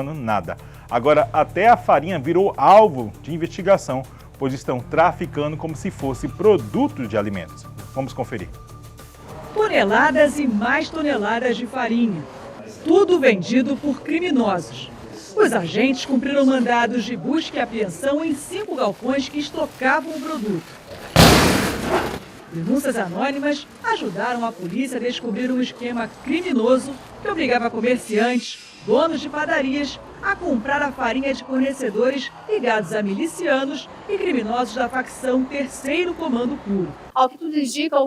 nada. Agora, até a farinha virou alvo de investigação, pois estão traficando como se fosse produto de alimentos. Vamos conferir. Toneladas e mais toneladas de farinha. Tudo vendido por criminosos. Os agentes cumpriram mandados de busca e apreensão em 5 galpões que estocavam o produto. Denúncias anônimas ajudaram a polícia a descobrir um esquema criminoso que obrigava comerciantes, donos de padarias, a comprar a farinha de fornecedores ligados a milicianos e criminosos da facção Terceiro Comando Puro. Ao que tudo indica,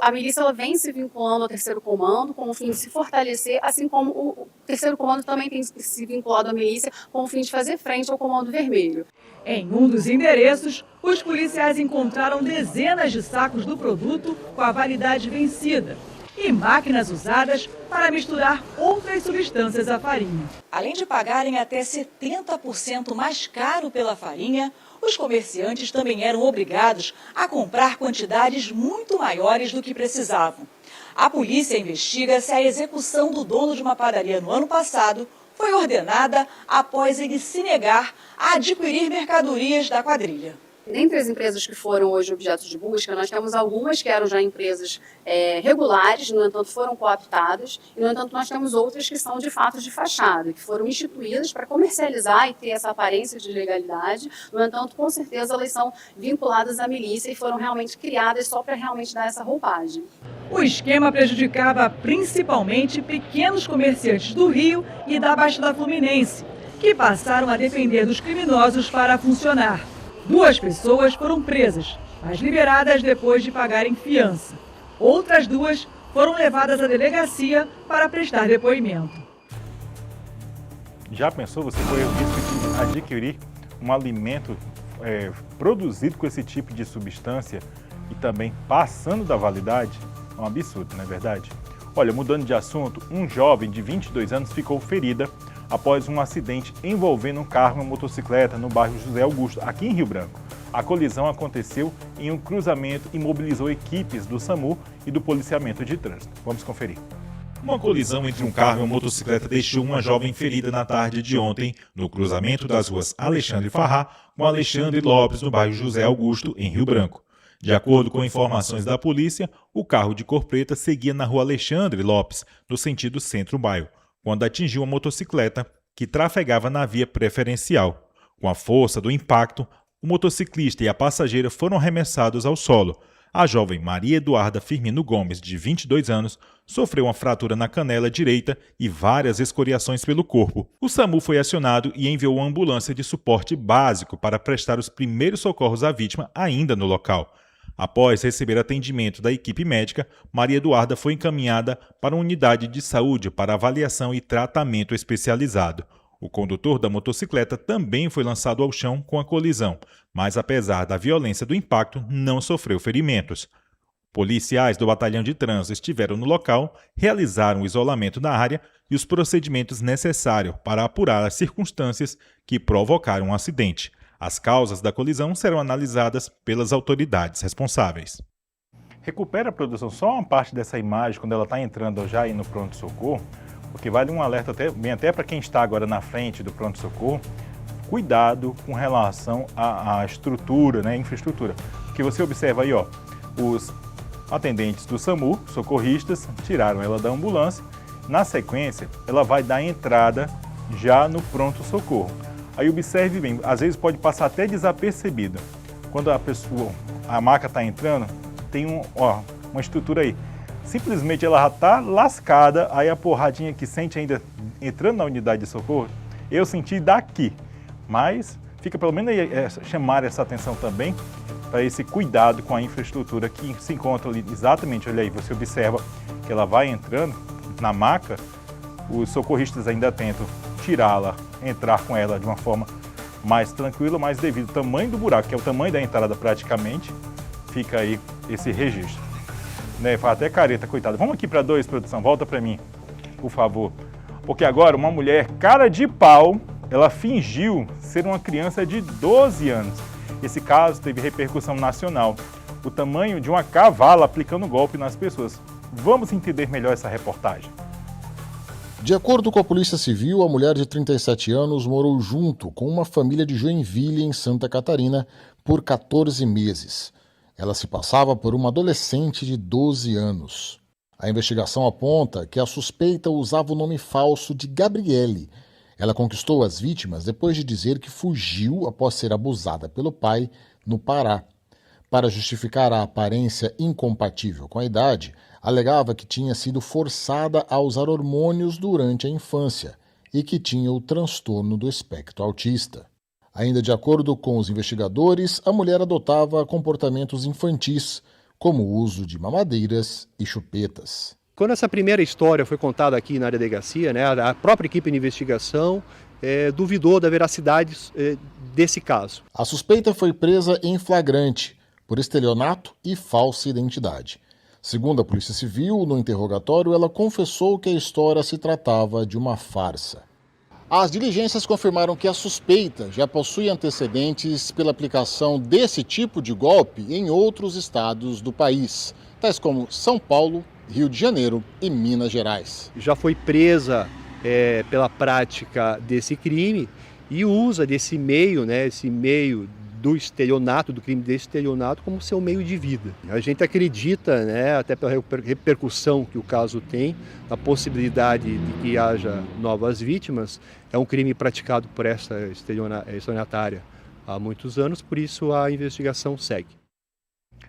a milícia ela vem se vinculando ao Terceiro Comando com o fim de se fortalecer, assim como o Terceiro Comando também tem se vinculado à milícia com o fim de fazer frente ao Comando Vermelho. Em um dos endereços, os policiais encontraram dezenas de sacos do produto com a validade vencida e máquinas usadas para misturar outras substâncias à farinha. Além de pagarem até 70% mais caro pela farinha, os comerciantes também eram obrigados a comprar quantidades muito maiores do que precisavam. A polícia investiga se a execução do dono de uma padaria no ano passado foi ordenada após ele se negar a adquirir mercadorias da quadrilha. Dentre as empresas que foram hoje objeto de busca, nós temos algumas que eram já empresas regulares, no entanto foram cooptadas, e no entanto nós temos outras que são de fato de fachada, que foram instituídas para comercializar e ter essa aparência de legalidade, no entanto com certeza elas são vinculadas à milícia e foram realmente criadas só para realmente dar essa roupagem. O esquema prejudicava principalmente pequenos comerciantes do Rio e da Baixada Fluminense, que passaram a depender dos criminosos para funcionar. 2 pessoas foram presas, mas liberadas depois de pagarem fiança. Outras 2 foram levadas à delegacia para prestar depoimento. Já pensou você correr o risco de adquirir um alimento produzido com esse tipo de substância e também passando da validade? É um absurdo, não é verdade? Olha, mudando de assunto, um jovem de 22 anos ficou ferida após um acidente envolvendo um carro e uma motocicleta no bairro José Augusto, aqui em Rio Branco. A colisão aconteceu em um cruzamento e mobilizou equipes do SAMU e do policiamento de trânsito. Vamos conferir. Uma colisão entre um carro e uma motocicleta deixou uma jovem ferida na tarde de ontem, no cruzamento das ruas Alexandre Farrá com Alexandre Lopes, no bairro José Augusto, em Rio Branco. De acordo com informações da polícia, o carro de cor preta seguia na rua Alexandre Lopes, no sentido centro-bairro, quando atingiu a motocicleta que trafegava na via preferencial. Com a força do impacto, o motociclista e a passageira foram arremessados ao solo. A jovem Maria Eduarda Firmino Gomes, de 22 anos, sofreu uma fratura na canela direita e várias escoriações pelo corpo. O SAMU foi acionado e enviou uma ambulância de suporte básico para prestar os primeiros socorros à vítima ainda no local. Após receber atendimento da equipe médica, Maria Eduarda foi encaminhada para uma unidade de saúde para avaliação e tratamento especializado. O condutor da motocicleta também foi lançado ao chão com a colisão, mas apesar da violência do impacto, não sofreu ferimentos. Policiais do Batalhão de Trânsito estiveram no local, realizaram o isolamento da área e os procedimentos necessários para apurar as circunstâncias que provocaram o acidente. As causas da colisão serão analisadas pelas autoridades responsáveis. Recupera a produção só uma parte dessa imagem quando ela está entrando já aí no pronto-socorro, porque vale um alerta até para quem está agora na frente do pronto-socorro, cuidado com relação à estrutura, né, infraestrutura. Porque você observa aí, ó, os atendentes do SAMU, socorristas, tiraram ela da ambulância, na sequência ela vai dar entrada já no pronto-socorro. Aí observe bem, às vezes pode passar até desapercebido. Quando a maca está entrando, tem uma estrutura aí. Simplesmente ela já está lascada, aí a porradinha que sente ainda entrando na unidade de socorro, eu senti daqui. Mas fica pelo menos aí chamar essa atenção também para esse cuidado com a infraestrutura que se encontra ali exatamente, olha aí, você observa que ela vai entrando na maca, os socorristas ainda tentam tirá-la, entrar com ela de uma forma mais tranquila, mas devido ao tamanho do buraco, que é o tamanho da entrada praticamente, fica aí esse registro. Né, faz até careta, coitada. Vamos aqui para 2, produção, volta para mim, por favor. Porque agora uma mulher cara de pau, ela fingiu ser uma criança de 12 anos. Esse caso teve repercussão nacional. O tamanho de uma cavala aplicando golpe nas pessoas. Vamos entender melhor essa reportagem. De acordo com a Polícia Civil, a mulher de 37 anos morou junto com uma família de Joinville, em Santa Catarina, por 14 meses. Ela se passava por uma adolescente de 12 anos. A investigação aponta que a suspeita usava o nome falso de Gabriele. Ela conquistou as vítimas depois de dizer que fugiu após ser abusada pelo pai no Pará. Para justificar a aparência incompatível com a idade, alegava que tinha sido forçada a usar hormônios durante a infância e que tinha o transtorno do espectro autista. Ainda de acordo com os investigadores, a mulher adotava comportamentos infantis, como o uso de mamadeiras e chupetas. Quando essa primeira história foi contada aqui na delegacia, a própria equipe de investigação duvidou da veracidade desse caso. A suspeita foi presa em flagrante por estelionato e falsa identidade. Segundo a Polícia Civil, no interrogatório, ela confessou que a história se tratava de uma farsa. As diligências confirmaram que a suspeita já possui antecedentes pela aplicação desse tipo de golpe em outros estados do país, tais como São Paulo, Rio de Janeiro e Minas Gerais. Já foi presa pela prática desse crime e usa desse meio, esse meio do estelionato, do crime de estelionato, como seu meio de vida. A gente acredita, até pela repercussão que o caso tem, na possibilidade de que haja novas vítimas. É um crime praticado por essa estelionatária há muitos anos, por isso a investigação segue.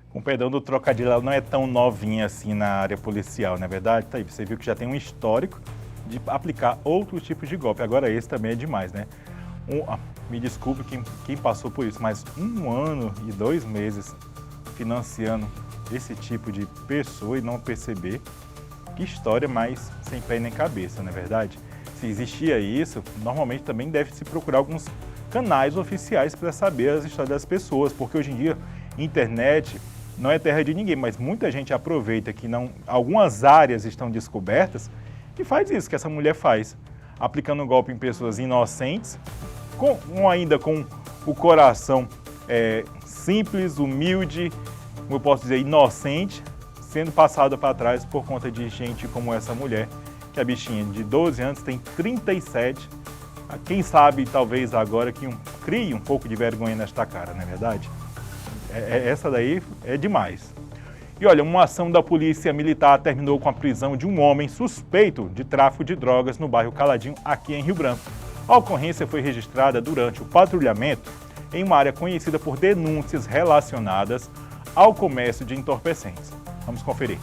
Com perdão do trocadilho, ela não é tão novinha assim na área policial, não é verdade? Tá aí, você viu que já tem um histórico de aplicar outros tipos de golpe. Agora esse também é demais, né? Me desculpe quem passou por isso, mas 1 ano e 2 meses financiando esse tipo de pessoa e não perceber, que história mais sem pé nem cabeça, não é verdade? Se existia isso, normalmente também deve-se procurar alguns canais oficiais para saber as histórias das pessoas, porque hoje em dia, internet não é terra de ninguém, mas muita gente aproveita que algumas áreas estão descobertas e faz isso que essa mulher faz, aplicando um golpe em pessoas inocentes, ainda com o coração simples, humilde, como eu posso dizer, inocente, sendo passada para trás por conta de gente como essa mulher, que a bichinha de 12 anos tem 37. Quem sabe, talvez agora, que crie um pouco de vergonha nesta cara, não é verdade? Essa daí é demais. E olha, uma ação da Polícia Militar terminou com a prisão de um homem suspeito de tráfico de drogas no bairro Caladinho, aqui em Rio Branco. A ocorrência foi registrada durante o patrulhamento em uma área conhecida por denúncias relacionadas ao comércio de entorpecentes. Vamos conferir.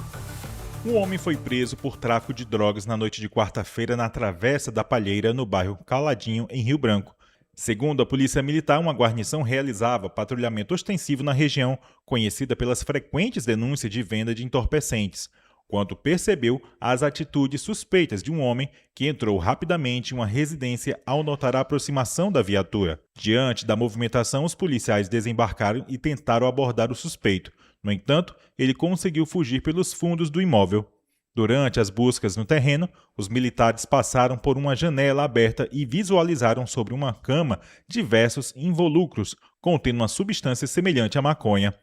Um homem foi preso por tráfico de drogas na noite de quarta-feira na Travessa da Palheira, no bairro Caladinho, em Rio Branco. Segundo a Polícia Militar, uma guarnição realizava patrulhamento ostensivo na região, conhecida pelas frequentes denúncias de venda de entorpecentes, quando percebeu as atitudes suspeitas de um homem que entrou rapidamente em uma residência ao notar a aproximação da viatura. Diante da movimentação, os policiais desembarcaram e tentaram abordar o suspeito. No entanto, ele conseguiu fugir pelos fundos do imóvel. Durante as buscas no terreno, os militares passaram por uma janela aberta e visualizaram sobre uma cama diversos involucros contendo uma substância semelhante à maconha.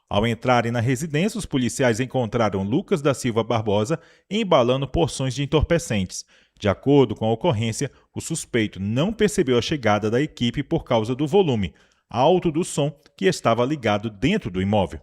Ao entrarem na residência, os policiais encontraram Lucas da Silva Barbosa embalando porções de entorpecentes. De acordo com a ocorrência, o suspeito não percebeu a chegada da equipe por causa do volume alto do som que estava ligado dentro do imóvel.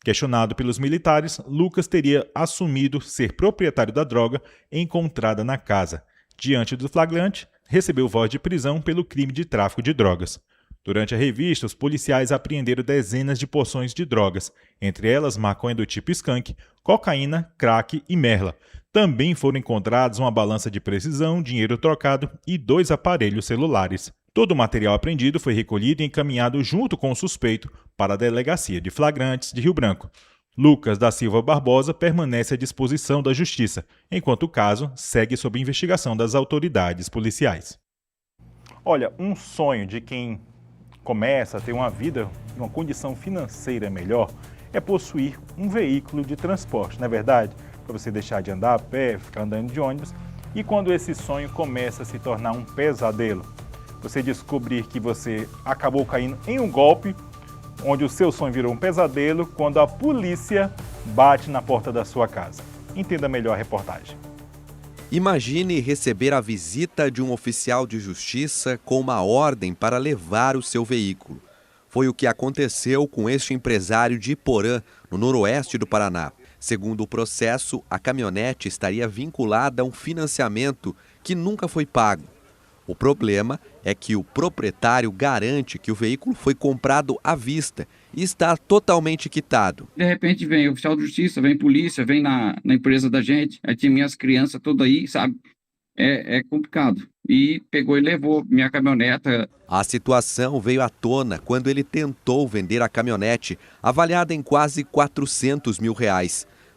Questionado pelos militares, Lucas teria assumido ser proprietário da droga encontrada na casa. Diante do flagrante, recebeu voz de prisão pelo crime de tráfico de drogas. Durante a revista, os policiais apreenderam dezenas de porções de drogas, entre elas maconha do tipo skunk, cocaína, crack e merla. Também foram encontrados uma balança de precisão, dinheiro trocado e 2 aparelhos celulares. Todo o material apreendido foi recolhido e encaminhado junto com o suspeito para a Delegacia de Flagrantes de Rio Branco. Lucas da Silva Barbosa permanece à disposição da Justiça, enquanto o caso segue sob investigação das autoridades policiais. Olha, um sonho de quem começa a ter uma vida, uma condição financeira melhor, é possuir um veículo de transporte, não é verdade? Para você deixar de andar a pé, ficar andando de ônibus, e quando esse sonho começa a se tornar um pesadelo, você descobrir que você acabou caindo em um golpe, onde o seu sonho virou um pesadelo, quando a polícia bate na porta da sua casa. Entenda melhor a reportagem. Imagine receber a visita de um oficial de justiça com uma ordem para levar o seu veículo. Foi o que aconteceu com este empresário de Iporã, no noroeste do Paraná. Segundo o processo, a caminhonete estaria vinculada a um financiamento que nunca foi pago. O problema é que o proprietário garante que o veículo foi comprado à vista e está totalmente quitado. De repente vem o oficial de justiça, vem polícia, vem na empresa da gente, aí tinha minhas crianças todas aí, sabe? É complicado. E pegou e levou minha caminhoneta. A situação veio à tona quando ele tentou vender a caminhonete, avaliada em quase R$400 mil.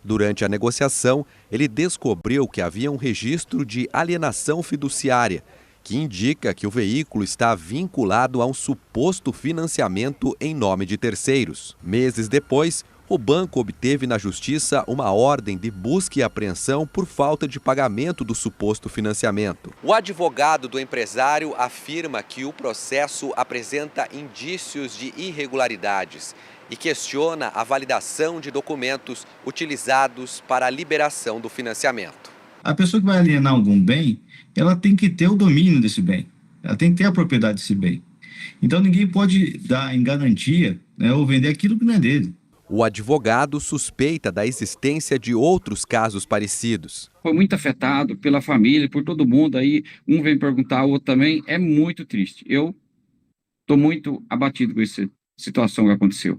Durante a negociação, ele descobriu que havia um registro de alienação fiduciária, que indica que o veículo está vinculado a um suposto financiamento em nome de terceiros. Meses depois, o banco obteve na justiça uma ordem de busca e apreensão por falta de pagamento do suposto financiamento. O advogado do empresário afirma que o processo apresenta indícios de irregularidades e questiona a validação de documentos utilizados para a liberação do financiamento. A pessoa que vai alienar algum bem, ela tem que ter o domínio desse bem, ela tem que ter a propriedade desse bem. Então ninguém pode dar em garantia, né, ou vender aquilo que não é dele. O advogado suspeita da existência de outros casos parecidos. Foi muito afetado pela família, por todo mundo. Aí um vem perguntar, o outro também. É muito triste. Eu estou muito abatido com essa situação que aconteceu.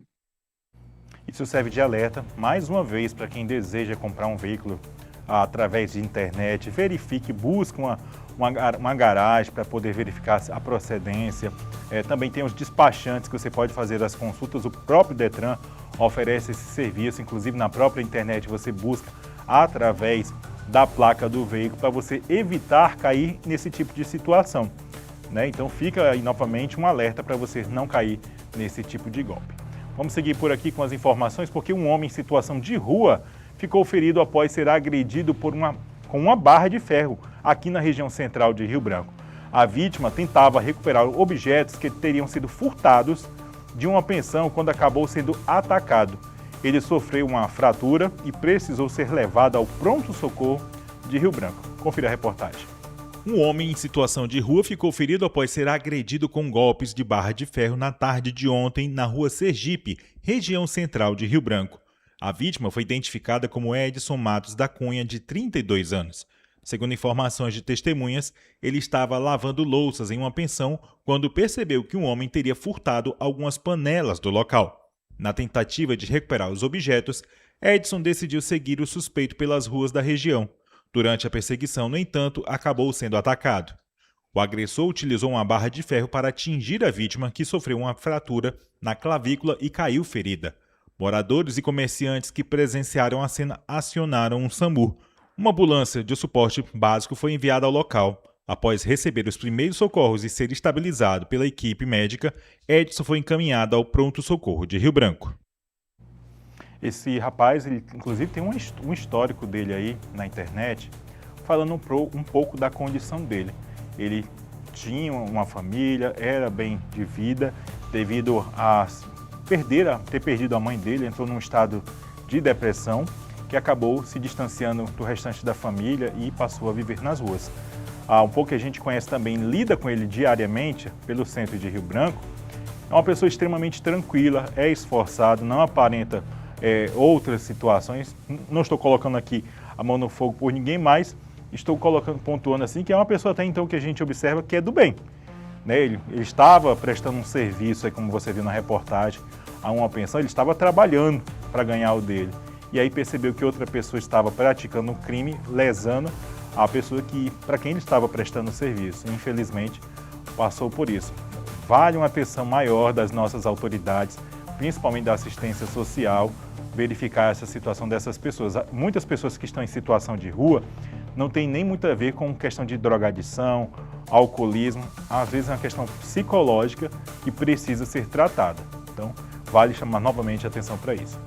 Isso serve de alerta, mais uma vez, para quem deseja comprar um veículo através de internet. Verifique, busque uma garagem para poder verificar a procedência. Também tem os despachantes que você pode fazer as consultas. O próprio Detran oferece esse serviço, inclusive na própria internet você busca através da placa do veículo para você evitar cair nesse tipo de situação, né? Então fica aí novamente um alerta para você não cair nesse tipo de golpe. Vamos seguir por aqui com as informações, porque um homem em situação de rua ficou ferido após ser agredido com uma barra de ferro aqui na região central de Rio Branco. A vítima tentava recuperar objetos que teriam sido furtados de uma pensão quando acabou sendo atacado. Ele sofreu uma fratura e precisou ser levado ao pronto-socorro de Rio Branco. Confira a reportagem. Um homem em situação de rua ficou ferido após ser agredido com golpes de barra de ferro na tarde de ontem na rua Sergipe, região central de Rio Branco. A vítima foi identificada como Edson Matos da Cunha, de 32 anos. Segundo informações de testemunhas, ele estava lavando louças em uma pensão quando percebeu que um homem teria furtado algumas panelas do local. Na tentativa de recuperar os objetos, Edson decidiu seguir o suspeito pelas ruas da região. Durante a perseguição, no entanto, acabou sendo atacado. O agressor utilizou uma barra de ferro para atingir a vítima, que sofreu uma fratura na clavícula e caiu ferida. Moradores e comerciantes que presenciaram a cena acionaram um SAMU. Uma ambulância de suporte básico foi enviada ao local. Após receber os primeiros socorros e ser estabilizado pela equipe médica, Edson foi encaminhado ao pronto-socorro de Rio Branco. Esse rapaz, ele inclusive tem um histórico dele aí na internet, falando um pouco da condição dele. Ele tinha uma família, era bem de vida, devido a ter perdido a mãe dele, entrou num estado de depressão, que acabou se distanciando do restante da família e passou a viver nas ruas. Um pouco que a gente conhece também, lida com ele diariamente pelo centro de Rio Branco, é uma pessoa extremamente tranquila, é esforçado, não aparenta outras situações. Não estou colocando aqui a mão no fogo por ninguém, mas estou pontuando assim que é uma pessoa até então que a gente observa que é do bem. Né? Ele estava prestando um serviço, aí, como você viu na reportagem, a uma pensão, ele estava trabalhando para ganhar o dele. E aí percebeu que outra pessoa estava praticando um crime, lesando a pessoa para quem ele estava prestando serviço. Infelizmente, passou por isso. Vale uma atenção maior das nossas autoridades, principalmente da assistência social, verificar essa situação dessas pessoas. Muitas pessoas que estão em situação de rua não tem nem muito a ver com questão de drogadição, alcoolismo. Às vezes é uma questão psicológica que precisa ser tratada. Então, vale chamar novamente a atenção para isso.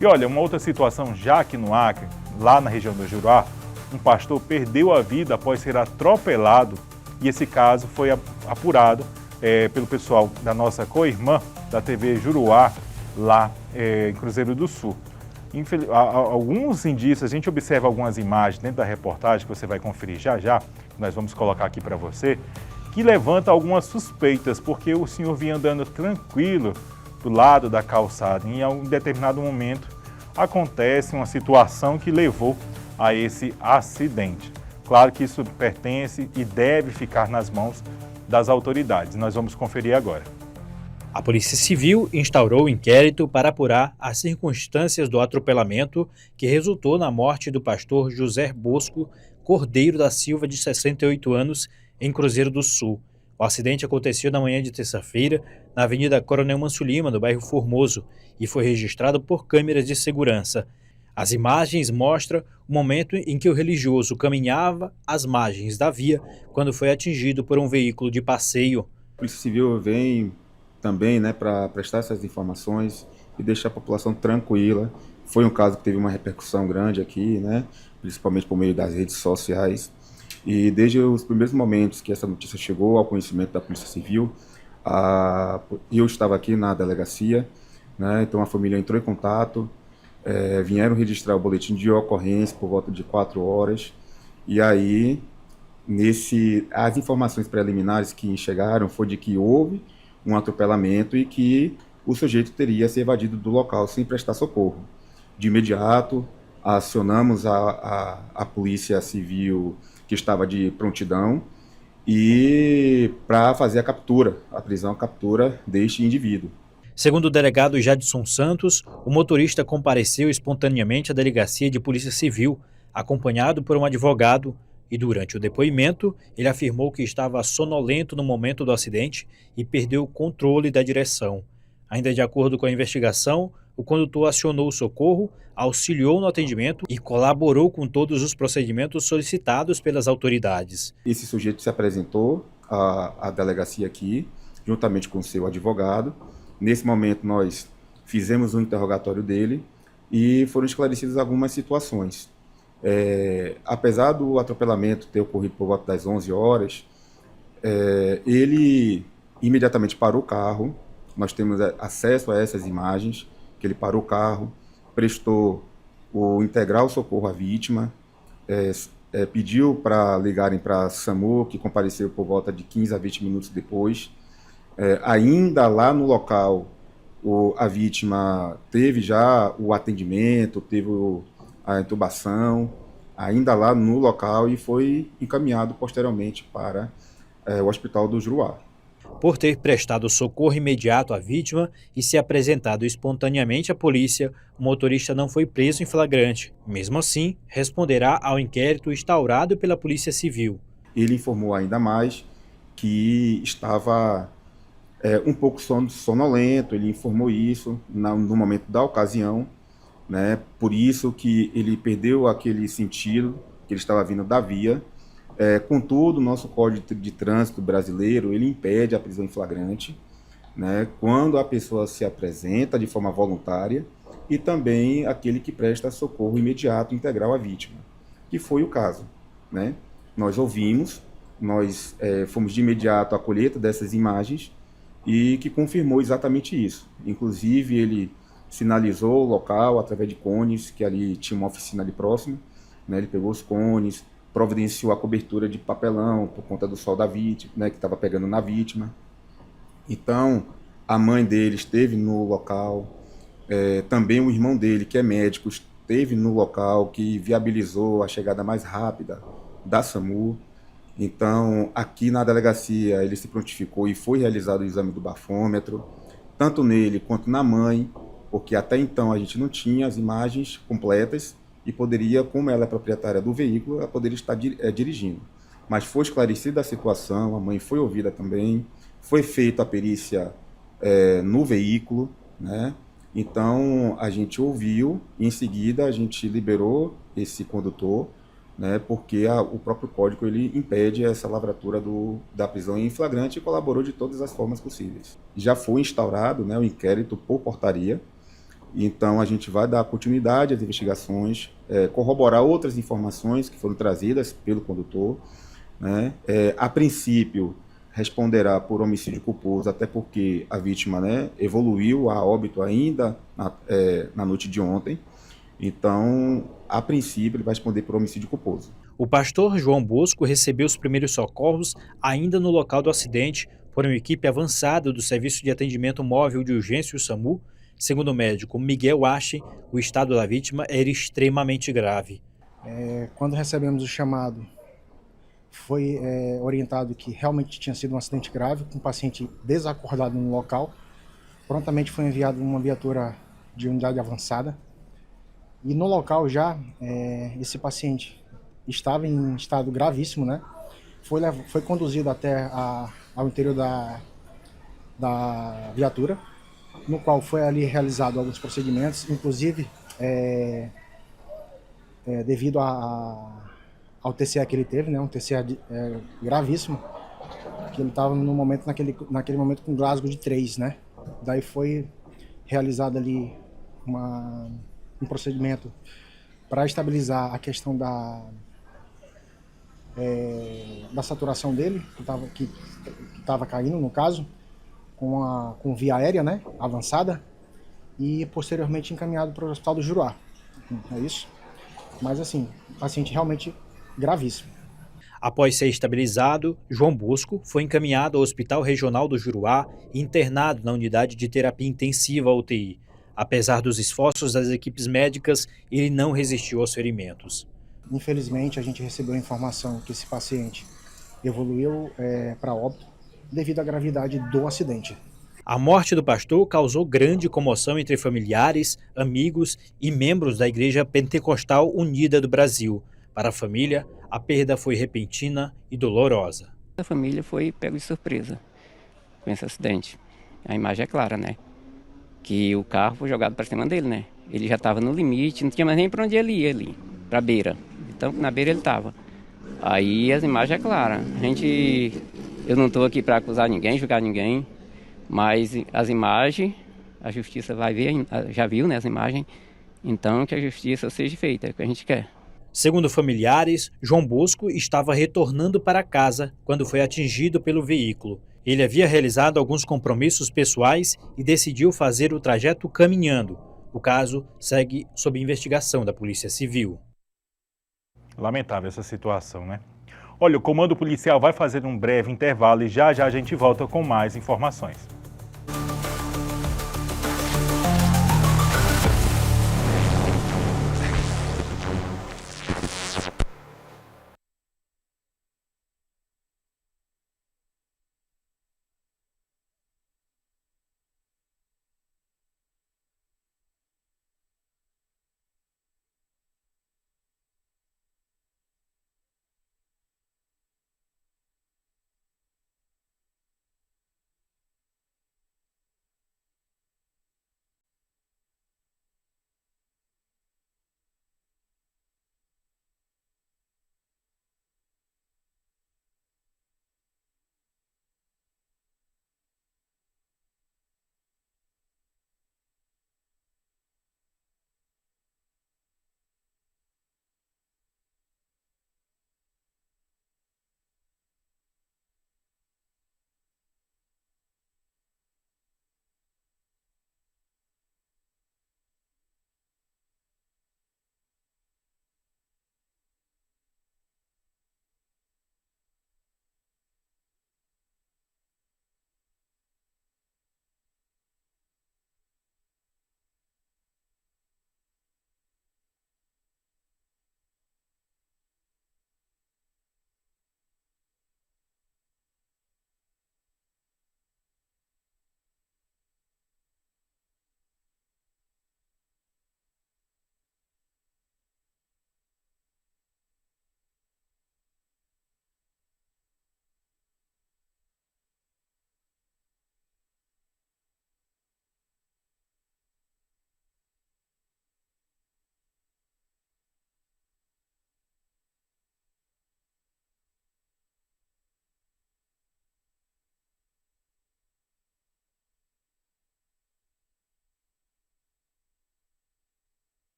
E olha, uma outra situação já aqui no Acre, lá na região do Juruá, um pastor perdeu a vida após ser atropelado e esse caso foi apurado pelo pessoal da nossa co-irmã da TV Juruá, lá em Cruzeiro do Sul. Alguns indícios, a gente observa algumas imagens dentro da reportagem que você vai conferir já já, que nós vamos colocar aqui para você, que levanta algumas suspeitas, porque o senhor vinha andando tranquilo do lado da calçada e em um determinado momento acontece uma situação que levou a esse acidente. Claro que isso pertence e deve ficar nas mãos das autoridades. Nós vamos conferir agora. A Polícia Civil instaurou o inquérito para apurar as circunstâncias do atropelamento que resultou na morte do pastor José Bosco Cordeiro da Silva, de 68 anos, em Cruzeiro do Sul. O acidente aconteceu na manhã de terça-feira, na Avenida Coronel Manso Lima, no bairro Formoso, e foi registrado por câmeras de segurança. As imagens mostram o momento em que o religioso caminhava às margens da via quando foi atingido por um veículo de passeio. A Polícia Civil vem também, para prestar essas informações e deixar a população tranquila. Foi um caso que teve uma repercussão grande aqui, principalmente por meio das redes sociais. E desde os primeiros momentos que essa notícia chegou ao conhecimento da Polícia Civil, eu estava aqui na delegacia, então a família entrou em contato, vieram registrar o boletim de ocorrência por volta de 4 horas, e aí as informações preliminares que chegaram foi de que houve um atropelamento e que o sujeito teria se evadido do local sem prestar socorro. De imediato, acionamos a Polícia Civil, que estava de prontidão, e para fazer a prisão, a captura deste indivíduo. Segundo o delegado Jadson Santos, o motorista compareceu espontaneamente à delegacia de Polícia Civil, acompanhado por um advogado, e durante o depoimento, ele afirmou que estava sonolento no momento do acidente e perdeu o controle da direção. Ainda de acordo com a investigação, o condutor acionou o socorro, auxiliou no atendimento e colaborou com todos os procedimentos solicitados pelas autoridades. Esse sujeito se apresentou à delegacia aqui, juntamente com o seu advogado. Nesse momento, nós fizemos um interrogatório dele e foram esclarecidas algumas situações. Apesar do atropelamento ter ocorrido por volta das 11 horas, ele imediatamente parou o carro. Nós temos acesso a essas imagens, que ele parou o carro, prestou o integral socorro à vítima, pediu para ligarem para a SAMU, que compareceu por volta de 15 a 20 minutos depois. Ainda lá no local, a vítima teve já o atendimento, teve a intubação, ainda lá no local, e foi encaminhado posteriormente para o Hospital do Juruá. Por ter prestado socorro imediato à vítima e se apresentado espontaneamente à polícia, o motorista não foi preso em flagrante. Mesmo assim, responderá ao inquérito instaurado pela Polícia Civil. Ele informou ainda mais que estava um pouco sonolento, ele informou isso no momento da ocasião, por isso que ele perdeu aquele sentido, que ele estava vindo da via. Contudo, o nosso Código de Trânsito brasileiro, ele impede a prisão em flagrante, quando a pessoa se apresenta de forma voluntária, e também aquele que presta socorro imediato integral à vítima, que foi o caso. Nós ouvimos, nós fomos de imediato à colheita dessas imagens, e que confirmou exatamente isso. Inclusive, ele sinalizou o local através de cones, que ali tinha uma oficina ali próxima, ele pegou os cones, providenciou a cobertura de papelão por conta do sol da vítima, que estava pegando na vítima. Então, a mãe dele esteve no local, também o irmão dele, que é médico, esteve no local, que viabilizou a chegada mais rápida da SAMU. Então, aqui na delegacia, ele se prontificou e foi realizado o exame do bafômetro, tanto nele quanto na mãe, porque até então a gente não tinha as imagens completas, e poderia, como ela é proprietária do veículo, ela poderia estar dirigindo. Mas foi esclarecida a situação, a mãe foi ouvida também, foi feita a perícia no veículo, Então, a gente ouviu, e em seguida a gente liberou esse condutor, porque o próprio código ele impede essa lavratura da prisão em flagrante, e colaborou de todas as formas possíveis. Já foi instaurado o inquérito por portaria. Então, a gente vai dar continuidade às investigações, corroborar outras informações que foram trazidas pelo condutor. A princípio, responderá por homicídio culposo, até porque a vítima evoluiu a óbito ainda na noite de ontem. Então, a princípio, ele vai responder por homicídio culposo. O pastor João Bosco recebeu os primeiros socorros ainda no local do acidente por uma equipe avançada do Serviço de Atendimento Móvel de Urgência, o SAMU. Segundo o médico Miguel Ache, o estado da vítima era extremamente grave. Quando recebemos o chamado, foi orientado que realmente tinha sido um acidente grave, com o paciente desacordado no local. Prontamente foi enviado uma viatura de unidade avançada. E no local já, esse paciente estava em estado gravíssimo, né? Foi conduzido até ao interior da viatura, no qual foi ali realizado alguns procedimentos, inclusive devido ao TCA que ele teve, né? Um TCA gravíssimo, que ele estava naquele momento com Glasgow de 3, né? Daí foi realizado ali um procedimento para estabilizar a questão da saturação dele, que estava caindo, no caso, com via aérea, né, avançada, e posteriormente encaminhado para o Hospital do Juruá. É isso. Mas assim, paciente realmente gravíssimo. Após ser estabilizado, João Bosco foi encaminhado ao Hospital Regional do Juruá e internado na unidade de terapia intensiva UTI. Apesar dos esforços das equipes médicas, ele não resistiu aos ferimentos. Infelizmente, a gente recebeu a informação que esse paciente evoluiu para óbito devido à gravidade do acidente. A morte do pastor causou grande comoção entre familiares, amigos e membros da Igreja Pentecostal Unida do Brasil. Para a família, a perda foi repentina e dolorosa. A família foi pego de surpresa com esse acidente. A imagem é clara, né? Que o carro foi jogado para cima dele, né? Ele já estava no limite, não tinha mais nem para onde ele ia ali, para a beira. Então, na beira ele estava. Aí as imagens é clara. Eu não estou aqui para acusar ninguém, julgar ninguém, mas as imagens, a justiça vai ver, já viu, né, as imagens. Então, que a justiça seja feita, é o que a gente quer. Segundo familiares, João Bosco estava retornando para casa quando foi atingido pelo veículo. Ele havia realizado alguns compromissos pessoais e decidiu fazer o trajeto caminhando. O caso segue sob investigação da Polícia Civil. Lamentável essa situação, né? Olha, o comando policial vai fazer um breve intervalo e já a gente volta com mais informações.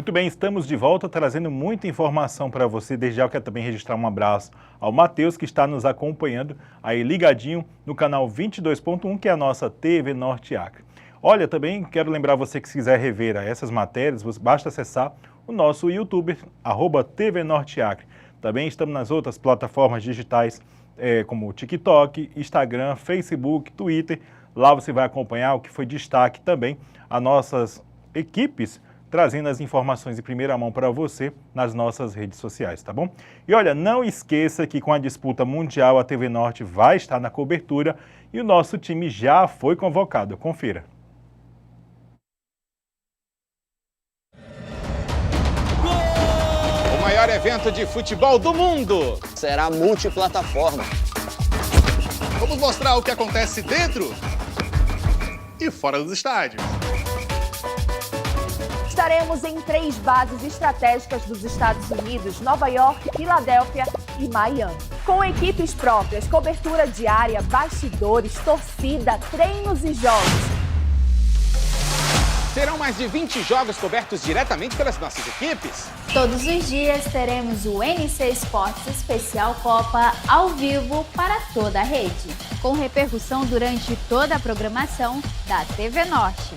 Muito bem, estamos de volta trazendo muita informação para você. Desde já eu quero também registrar um abraço ao Matheus, que está nos acompanhando aí ligadinho no canal 22.1, que é a nossa TV Norte Acre. Olha, também quero lembrar você que se quiser rever essas matérias, basta acessar o nosso YouTube, @TV Norte Acre. Também estamos nas outras plataformas digitais, como TikTok, Instagram, Facebook, Twitter. Lá você vai acompanhar o que foi destaque também, as nossas equipes trazendo as informações em primeira mão para você nas nossas redes sociais, tá bom? E olha, não esqueça que com a disputa mundial a TV Norte vai estar na cobertura e o nosso time já foi convocado. Confira. O maior evento de futebol do mundo será multiplataforma. Vamos mostrar o que acontece dentro e fora dos estádios. Estaremos em 3 bases estratégicas dos Estados Unidos, Nova York, Filadélfia e Miami. Com equipes próprias, cobertura diária, bastidores, torcida, treinos e jogos. Serão mais de 20 jogos cobertos diretamente pelas nossas equipes. Todos os dias teremos o NC Esportes Especial Copa ao vivo para toda a rede, com repercussão durante toda a programação da TV Norte.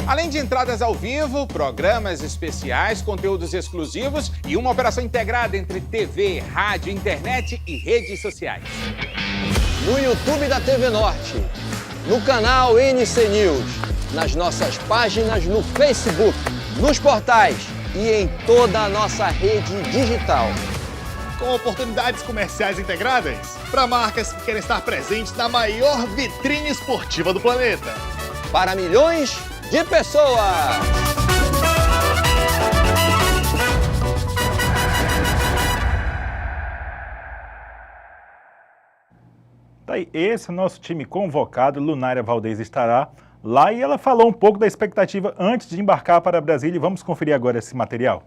Além de entradas ao vivo, programas especiais, conteúdos exclusivos e uma operação integrada entre TV, rádio, internet e redes sociais. No YouTube da TV Norte, no canal NC News, nas nossas páginas no Facebook, nos portais e em toda a nossa rede digital. Com oportunidades comerciais integradas para marcas que querem estar presentes na maior vitrine esportiva do planeta. Para milhões de pessoas. Tá aí, esse é o nosso time convocado. Lunária Valdez estará lá e ela falou um pouco da expectativa antes de embarcar para Brasília. Vamos conferir agora esse material.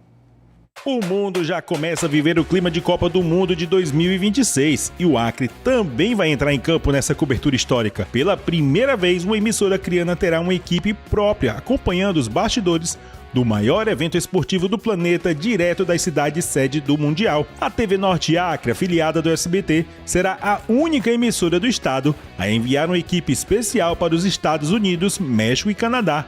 O mundo já começa a viver o clima de Copa do Mundo de 2026 e o Acre também vai entrar em campo nessa cobertura histórica. Pela primeira vez, uma emissora acreana terá uma equipe própria acompanhando os bastidores do maior evento esportivo do planeta direto das cidades sede do Mundial. A TV Norte Acre, afiliada do SBT, será a única emissora do estado a enviar uma equipe especial para os Estados Unidos, México e Canadá.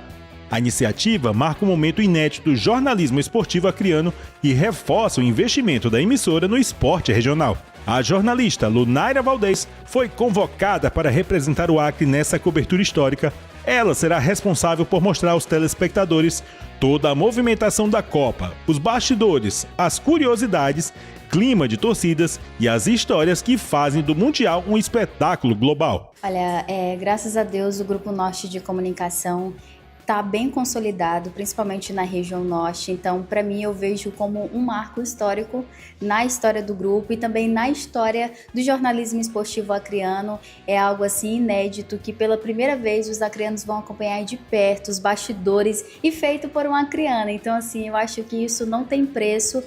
A iniciativa marca um momento inédito do jornalismo esportivo acreano e reforça o investimento da emissora no esporte regional. A jornalista Lunária Valdez foi convocada para representar o Acre nessa cobertura histórica. Ela será responsável por mostrar aos telespectadores toda a movimentação da Copa, os bastidores, as curiosidades, clima de torcidas e as histórias que fazem do Mundial um espetáculo global. Olha, graças a Deus o Grupo Norte de Comunicação está bem consolidado, principalmente na região norte. Então, para mim, eu vejo como um marco histórico na história do grupo e também na história do jornalismo esportivo acreano. É algo assim inédito que pela primeira vez os acreanos vão acompanhar de perto os bastidores e feito por uma acreana. Então, assim, eu acho que isso não tem preço.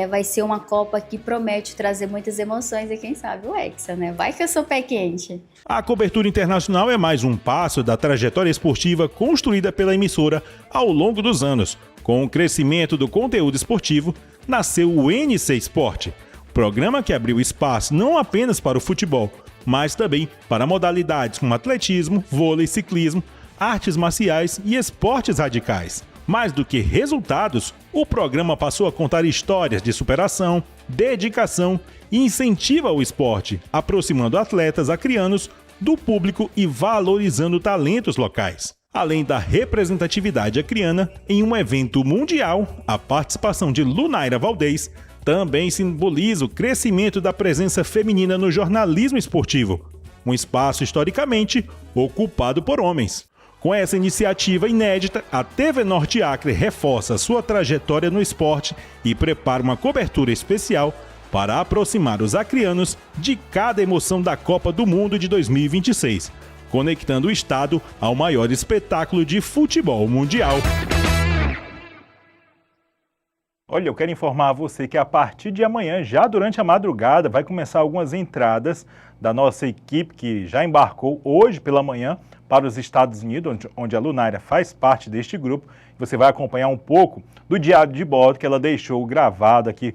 Vai ser uma Copa que promete trazer muitas emoções e quem sabe o Hexa, né? Vai que eu sou pé quente. A cobertura internacional é mais um passo da trajetória esportiva construída pela emissora ao longo dos anos. Com o crescimento do conteúdo esportivo, nasceu o NC Esporte, programa que abriu espaço não apenas para o futebol, mas também para modalidades como atletismo, vôlei, ciclismo, artes marciais e esportes radicais. Mais do que resultados, o programa passou a contar histórias de superação, dedicação e incentivo ao esporte, aproximando atletas acreanos do público e valorizando talentos locais. Além da representatividade acreana em um evento mundial, a participação de Lunária Valdez também simboliza o crescimento da presença feminina no jornalismo esportivo, um espaço historicamente ocupado por homens. Com essa iniciativa inédita, a TV Norte Acre reforça sua trajetória no esporte e prepara uma cobertura especial para aproximar os acreanos de cada emoção da Copa do Mundo de 2026, conectando o estado ao maior espetáculo de futebol mundial. Olha, eu quero informar a você que a partir de amanhã, já durante a madrugada, vai começar algumas entradas da nossa equipe que já embarcou hoje pela manhã para os Estados Unidos, onde a Lunaira faz parte deste grupo. Você vai acompanhar um pouco do diário de bordo que ela deixou gravado aqui,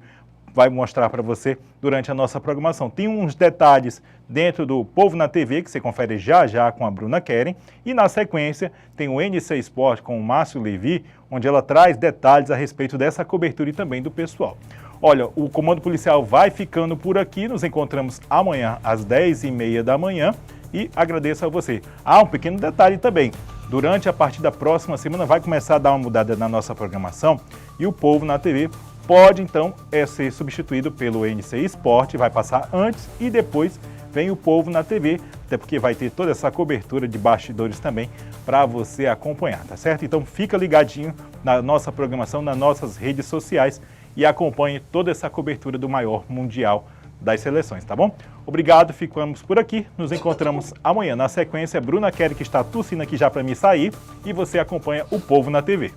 vai mostrar para você durante a nossa programação. Tem uns detalhes dentro do Povo na TV, que você confere já já com a Bruna Keren, e na sequência tem o NC Esporte com o Márcio Levi, onde ela traz detalhes a respeito dessa cobertura e também do pessoal. Olha, o Comando Policial vai ficando por aqui, nos encontramos amanhã às 10h30 da manhã e agradeço a você. Um pequeno detalhe também, durante a partir da próxima semana vai começar a dar uma mudada na nossa programação e o Povo na TV pode então ser substituído pelo NC Esporte, vai passar antes e depois vem o Povo na TV, até porque vai ter toda essa cobertura de bastidores também para você acompanhar, tá certo? Então fica ligadinho na nossa programação, nas nossas redes sociais e acompanhe toda essa cobertura do maior mundial das seleções, tá bom? Obrigado, ficamos por aqui, nos encontramos amanhã. Na sequência, Bruna Keren, que está tossindo aqui já para me sair, e você acompanha o Povo na TV.